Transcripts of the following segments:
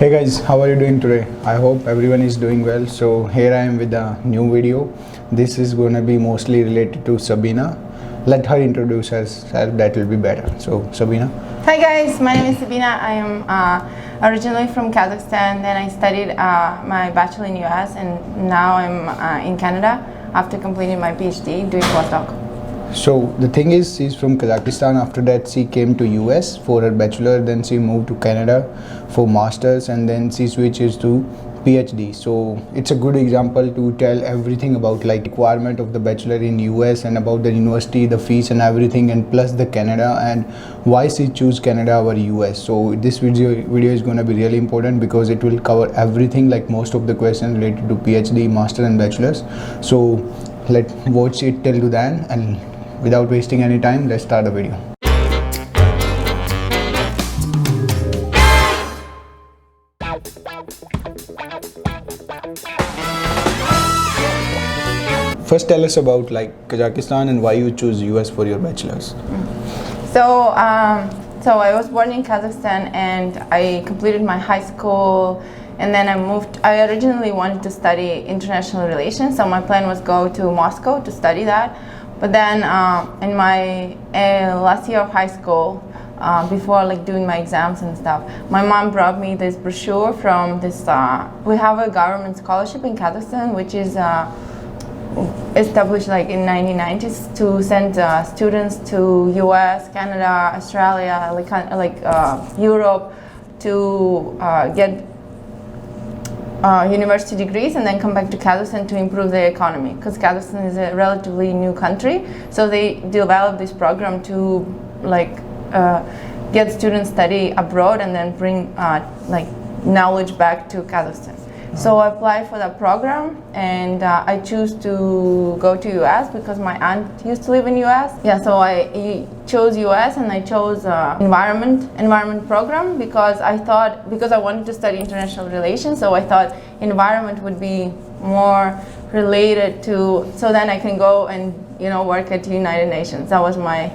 Hey guys, how are you doing today? I hope everyone is doing well. So here I am with a new video. This is going to be mostly related to Sabina. Let her introduce herself, that will be better. So Sabina. Hi guys, my name is Sabina. I am originally from Kazakhstan. Then I studied my Bachelor in US, and now I'm in Canada after completing my PhD doing postdoc. So the thing is, she's from Kazakhstan. After that she came to US for her bachelor, then she moved to Canada for masters, and then she switches to PhD. So it's a good example to tell everything about like requirement of the bachelor in US and about the university, the fees and everything, and plus the Canada and why she choose Canada over US. So this video is going to be really important because it will cover everything, like most of the questions related to PhD, master and bachelors. So let's watch it till to then, and without wasting any time, let's start the video. First, tell us about like Kazakhstan and why you choose US for your bachelor's. So I was born in Kazakhstan and I completed my high school, and then I moved. I originally wanted to study international relations, so my plan was go to Moscow to study that. But then in my last year of high school, before like doing my exams and stuff, my mom brought me this brochure from this. We have a government scholarship in Kazakhstan, which is established like in 1990s to send students to US, Canada, Australia, like Europe to get university degrees and then come back to Kazakhstan to improve their economy, because Kazakhstan is a relatively new country, so they developed this program to like get students study abroad and then bring like knowledge back to Kazakhstan. So I applied for that program, and I choose to go to US because my aunt used to live in US. Yeah, so I chose US, and I chose environment program because I wanted to study international relations. So I thought environment would be more related to, so then I can go and work at United Nations. That was my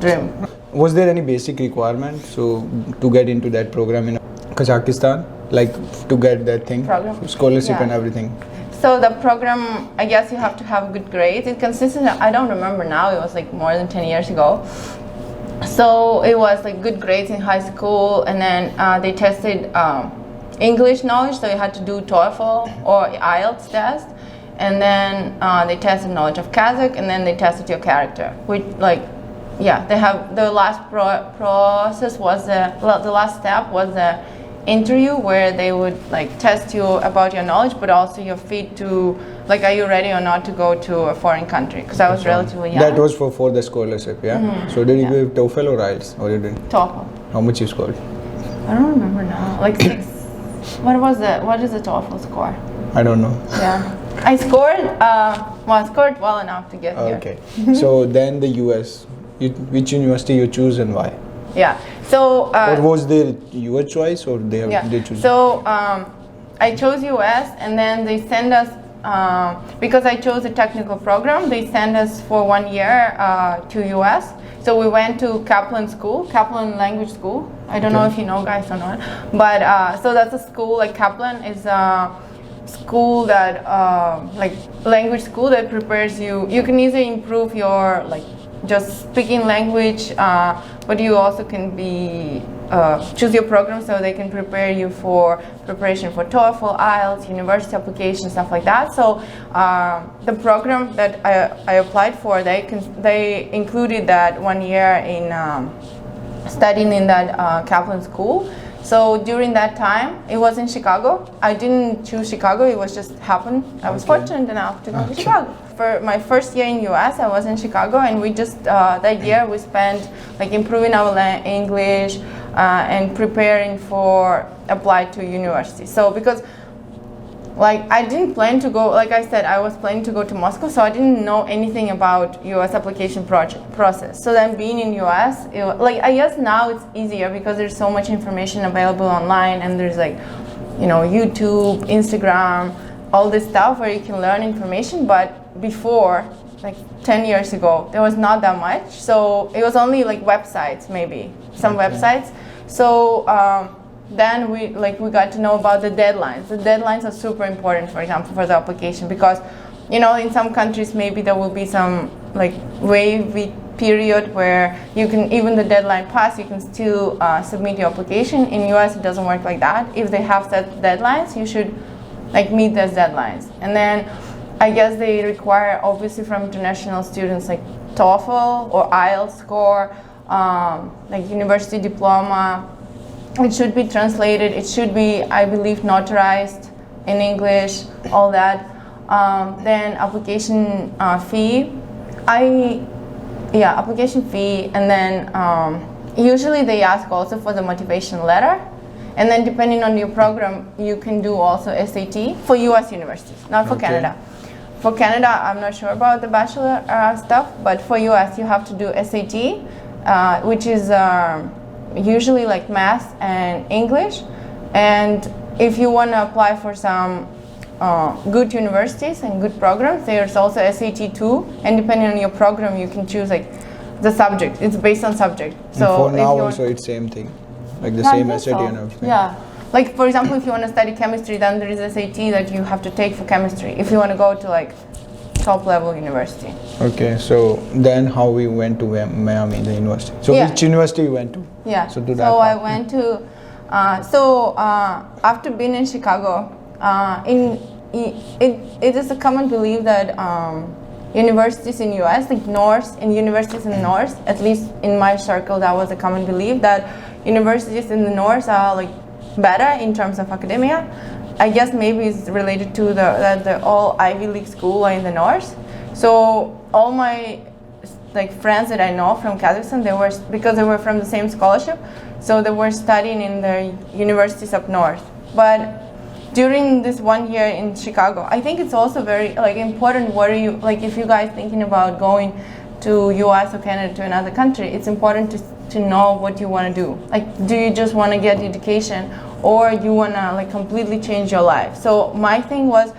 dream. Was there any basic requirement to get into that program in Kazakhstan? Like to get that thing, scholarship and everything. So the program, I guess you have to have good grades. It consisted, I don't remember now, it was like more than 10 years ago. So it was like good grades in high school, and then they tested English knowledge, so you had to do TOEFL or IELTS test, and then they tested knowledge of Kazakh, and then they tested your character, which they have the last process was the last step was the interview, where they would like test you about your knowledge, but also your fit to like, are you ready or not to go to a foreign country, because I was relatively young. That was for the scholarship, yeah? Mm-hmm. So did you give TOEFL or IELTS, or you did? TOEFL. How much you scored? I don't remember now, like 6. What is the TOEFL score? I don't know. Yeah, I scored well enough to get here. Okay. So then the US, which university you choose and why? Yeah. So. Or was there your choice, or they choose? So I chose US, and then they send us because I chose a technical program. They send us for 1 year to US. So we went to Kaplan Language School. I don't know if you know guys or not, but so that's a school. Like Kaplan is a school that like language school that prepares you. You can easily improve your like just speaking language, but you also can be choose your program so they can prepare you for preparation for TOEFL, IELTS, university application, stuff like that. So the program that I applied for, they included that 1 year in studying in that Kaplan school. So during that time, it was in Chicago. I didn't choose Chicago, it was just happened. I was fortunate enough to go to Chicago. For my first year in US, I was in Chicago, and we just, that year we spent like improving our English and preparing for apply to university. So because like I didn't plan to go, like I said, I was planning to go to Moscow, so I didn't know anything about US application process. So then being in US, like I guess now it's easier because there's so much information available online, and there's like, YouTube, Instagram, all this stuff where you can learn information. But before, like 10 years ago, there was not that much. So it was only like websites, maybe some websites. So then we got to know about the deadlines. The deadlines are super important, for example, for the application, because in some countries maybe there will be some like wavy period where you can, even the deadline pass, you can still submit your application. In US it doesn't work like that. If they have set deadlines, you should meet those deadlines. And then I guess they require, obviously, from international students like TOEFL or IELTS score, like university diploma. It should be translated. It should be, I believe, notarized in English, all that. Then application fee. Application fee, and then usually they ask also for the motivation letter. And then depending on your program, you can do also SAT for US universities, not for Canada. For Canada, I'm not sure about the Bachelor stuff, but for US, you have to do SAT, which is usually like math and English. And if you want to apply for some good universities and good programs, there's also SAT too. And depending on your program, you can choose like the subject. It's based on subject. So and for now also it's same thing, like the same SAT and everything. Yeah. Like for example, if you want to study chemistry, then there is SAT that you have to take for chemistry. If you want to go to like top level university. Okay, so then how we went to Miami, the university. So which university you went to? Yeah. So to that So part. I went to. After being in Chicago, it is a common belief that universities in US, like universities in the North, at least in my circle, that was a common belief that universities in the North are like better in terms of academia. I guess maybe it's related to the all Ivy League school are in the North. So all my friends that I know from Kazakhstan, because they were from the same scholarship, so they were studying in the universities up north. But during this 1 year in Chicago, I think it's also very important. What are you if you guys thinking about going to US or Canada, to another country? It's important to know what you want to do. Do you just want to get education, or you want to completely change your life? So my thing was,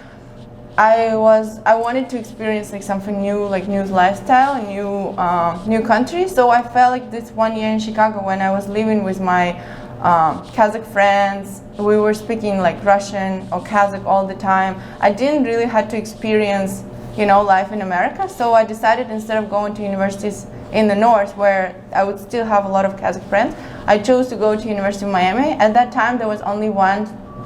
I wanted to experience something new, new lifestyle, new country. So I felt like this 1 year in Chicago, when I was living with my Kazakh friends, we were speaking Russian or Kazakh all the time. I didn't really have to experience life in America. So I decided, instead of going to universities in the North, where I would still have a lot of Kazakh friends, I chose to go to University of Miami. At that time, there was only one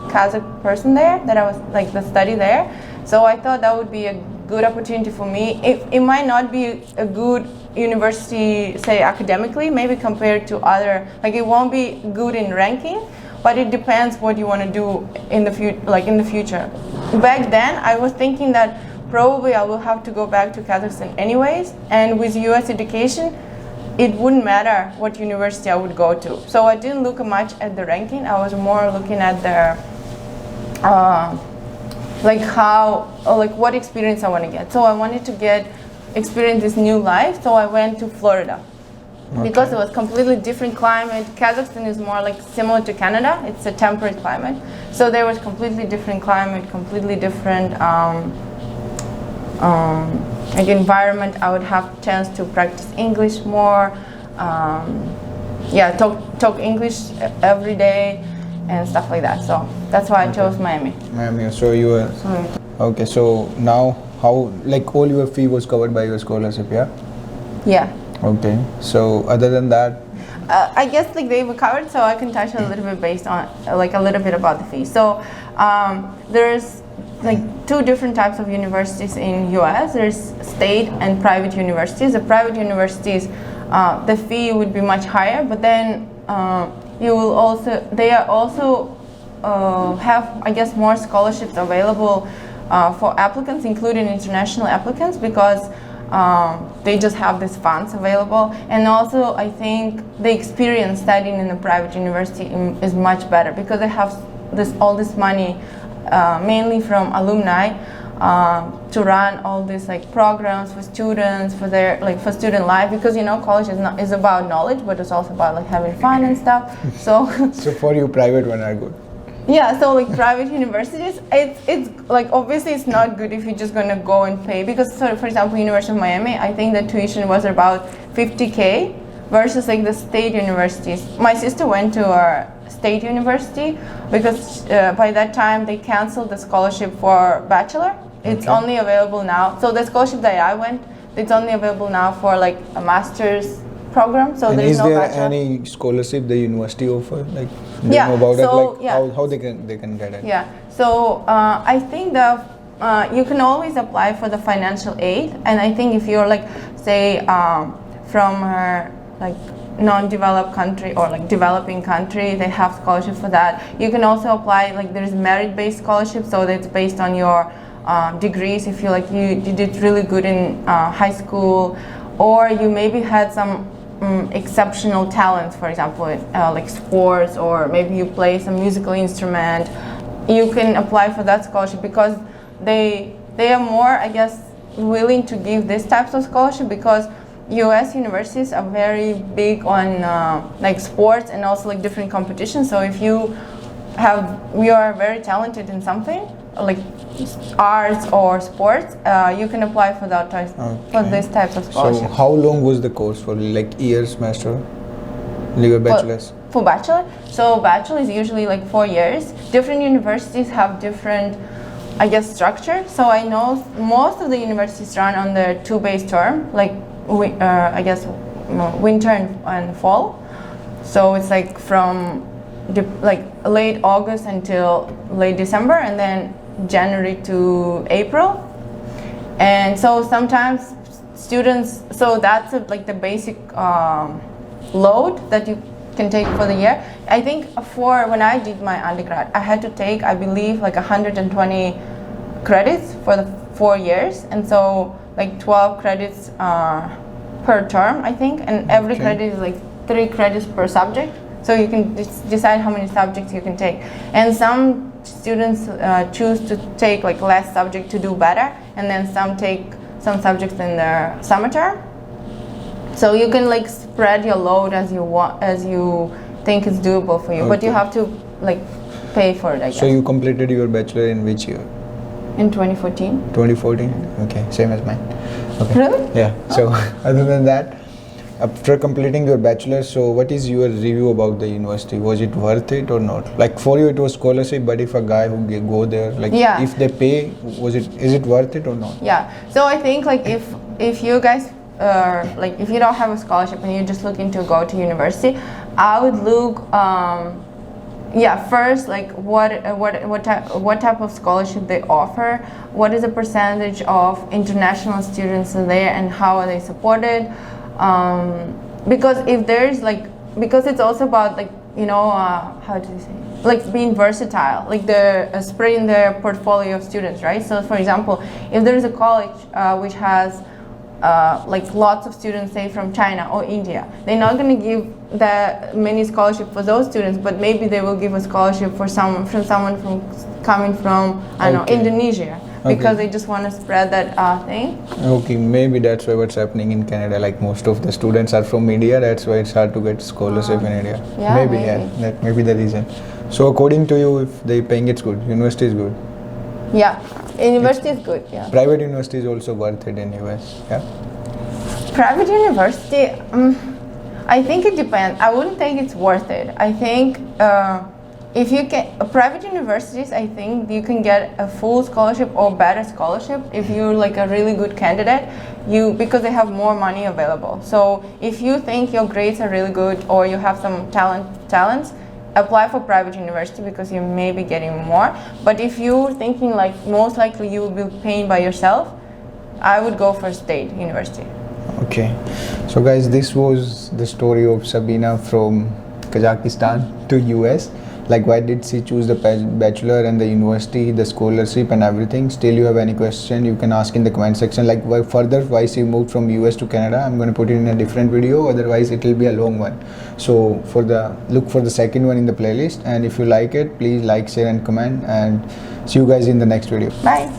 Kazakh person there that I was the study there. So I thought that would be a good opportunity for me. It might not be a good university, say academically, maybe compared to other, it won't be good in ranking, but it depends what you want to do in the future. Back then, I was thinking that probably I will have to go back to Kazakhstan anyways, and with US education, it wouldn't matter what university I would go to. So I didn't look much at the ranking. I was more looking at the what experience I want to get. So I wanted to experience this new life. So I went to Florida. Okay. Because it was completely different climate. Kazakhstan is more similar to Canada. It's a temperate climate. So there was completely different climate, completely different environment. I would have chance to practice English more. Talk English every day and stuff like that. So that's why I chose Miami. Miami. So you were okay. So now, how all your fee was covered by your scholarship, yeah? Yeah. Okay. So other than that, I guess they were covered. So I can touch a little bit based on a little bit about the fee. So there's two different types of universities in US. There's state and private universities. The private universities, the fee would be much higher, but then they are also have, I guess, more scholarships available for applicants, including international applicants, because they just have these funds available. And also, I think the experience studying in a private university is much better, because they have all this money, mainly from alumni, to run all these programs for students, for their for student life, because college is about knowledge, but it's also about having fun and stuff. So so for you, private one are good. Yeah, so private universities, it's obviously it's not good if you're just gonna go and pay, because for example, University of Miami, I think the tuition was about $50K versus the state universities. My sister went to state university because by that time they canceled the scholarship for Bachelor. It's Okay. only available now. So the scholarship that I went, it's only available now for like a master's program. So And there's is no there Bachelor. any scholarship the university offer? Like, do Yeah, you know about it? so, Like, yeah. how they can get it? Yeah. So I think you can always apply for the financial aid, and I think if you're like, say, from a like non-developed country or like developing country, they have scholarship for that. You can also apply, like there's merit-based scholarship, so that's based on your degrees. If you like you did really good in high school, or you maybe had some exceptional talents, for example, like sports, or maybe you play some musical instrument, you can apply for that scholarship because they are more, I guess, willing to give these types of scholarship because US universities are very big on like sports and also like different competitions. So if you are very talented in something like arts or sports, you can apply for that for these types of scholarships. So how long was the course for? Like years, semester? Your bachelor's? For Bachelor? So Bachelor is usually like 4 years. Different universities have different, I guess, structure. So I know most of the universities run on the 2-base term, like I guess winter and fall. So it's like from like late August until late December, and then January to April. And so sometimes students, so that's like the basic load that you can take for the year. I think for when I did my undergrad, I had to take, I believe, like 120 credits for the 4 years, and so like 12 credits per term, I think, and every credit is like 3 credits per subject. So you can decide how many subjects you can take. And some students choose to take like less subject to do better, and then some take some subjects in their summer term. So you can like spread your load as you want, as you think is doable for you. But you have to like pay for it, I guess. So you completed your bachelor in which year? In 2014. 2014? Okay, same as mine. Okay. Really? Yeah. So other than that, after completing your bachelor, so what is your review about the university? Was it worth it or not? Like for you it was scholarship, but if a guy who go there, like if they pay, is it worth it or not? Yeah. So I think like if you guys like if you don't have a scholarship and you're just looking to go to university, I would look first like what type of scholarship they offer, what is the percentage of international students there, and how are they supported. Because if there's like, because it's also about like, you know, how do you say, like being versatile, like the spreading their portfolio of students, right? So for example, if there's a college which has like lots of students, say from China or India, they're not going to give the many scholarship for those students, but maybe they will give a scholarship for someone coming from I don't know, Indonesia. Because they just want to spread that thing. Okay, maybe that's why what's happening in Canada. Like most of the students are from India. That's why it's hard to get scholarship in India. Yeah, maybe. That may be the reason. So according to you, if they paying, it's good. University is good. Yeah, university is good. Yeah. Private university is also worth it in US. Yeah. Private university, I think it depends. I wouldn't think it's worth it. I think. If you can, private universities, I think you can get a full scholarship or better scholarship if you're like a really good candidate, because they have more money available. So if you think your grades are really good or you have some talents, apply for private university because you may be getting more. But if you're thinking like most likely you will be paying by yourself, I would go for state university. Okay, so guys, this was the story of Sabina from Kazakhstan to US. Like why did she choose the bachelor and the university, the scholarship and everything. Still you have any question, you can ask in the comment section. Like why she moved from US to Canada. I'm going to put it in a different video, otherwise it will be a long one. So look for the second one in the playlist, and if you like it, please like, share and comment, and see you guys in the next video. Bye.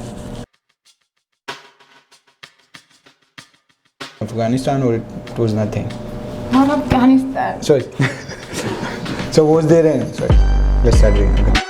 Afghanistan, or it was nothing? Not Afghanistan. Sorry. So was there any? Sorry. Let's start reading. Okay.